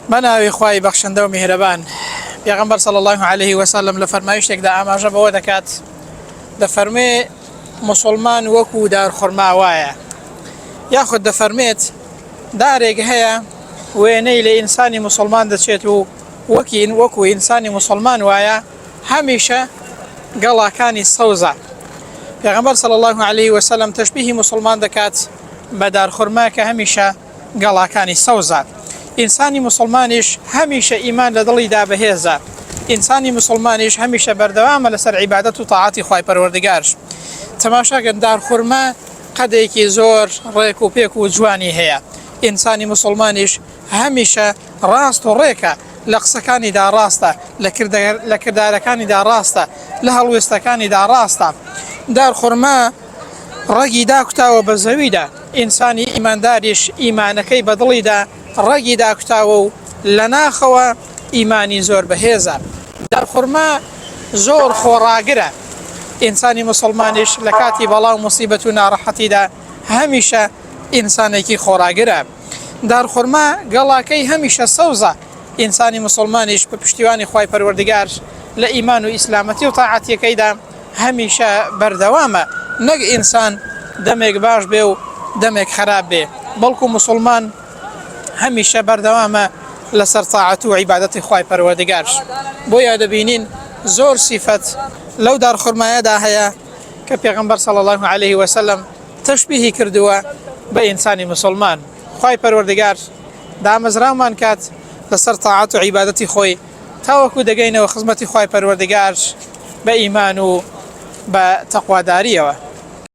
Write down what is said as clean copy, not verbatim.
بناوی خوای بەخشندە و میهرەبان پێغەمبەر صلی الله عليه وسلم لە فەرمایشتێکدا ئاماژە بەوە دەکات دەفەرمێ مسلمان وەکو دارخورما وایە یاخود دەفەرمێت دارێک هەیە وێنەی لە ئینسانی مسلمان دەچێت و وەکو ئینسانی مسلمان وایە هەمیشە گەڵاکانی سەوزە. پێغەمبەر صلی الله عليه وسلم تەشبیهی مسلمان دەکات بە دارخورما کە هەمیشە گەڵاکانی سەوزە. ئینسانی مسلمانیش هەمیشە ئیمان لە دڵی دابەهێزە، ئینسانی مسلمانیش هەمیشە بەردەوامە لەسەر عیبادەت و تاعاتی خوای پەروەردگارش. تەماشاکەن دارخورما قەدێکی زۆر ڕێک و پێک و جوانی هەیە. ئینسانی مسلمانیش هەمیشە ڕاست و ڕێکە، لە قسەکانیدا ڕاستە، لە کردارەکانیدا ڕاستە، لە هەڵوێستەکانیدا ڕاستە. دارخورما ڕەگی داکوتاوە بە زەویدا، ئینسانی ئیمانداریش ئیمانەکەی بە دڵیدا ڕەگی داکوتاوە و لە ناخەوە ئیمانی زۆر بەهێزە. دارخورما زۆر خۆڕاگرە، ئینسانی مسلمانیش لە کاتی بەڵاو موسیبەت و ناڕەحەتیدا هەمیشە ئینسانێکی خۆڕاگرە. دارخورما گەڵاکەی هەمیشە سەوزە، ئینسانی مسلمانیش بە پشتیوانی خوای پەروەردگار لە ئیمان و ئیسلامەتی و تاعاتیەکەیدا هەمیشە بەردەوامە، نەک ئینسان دەمێک باش بێ و دەمێک خراپ بێ، بەڵکو مسلمان هەمیشە بەردەوامە لەسەر تاعات و عیبادەتی خوای پەروەردگارش. بۆیە دەبینین زۆر سیفەت لەو دارخورمایەدا هەیە کە پێغەمبەر صلی الله عليه وسلم تەشبیهی کردووە بە ئینسانی مسلمان. خوای پەروەردگار دامەزرامان کات لەسەر تاعات و عیبادەتی خۆی تاوەکو دەگەینەوە خزمەتی خوای پەروەردگار بە ئیمان و بە تەقواداریەوە.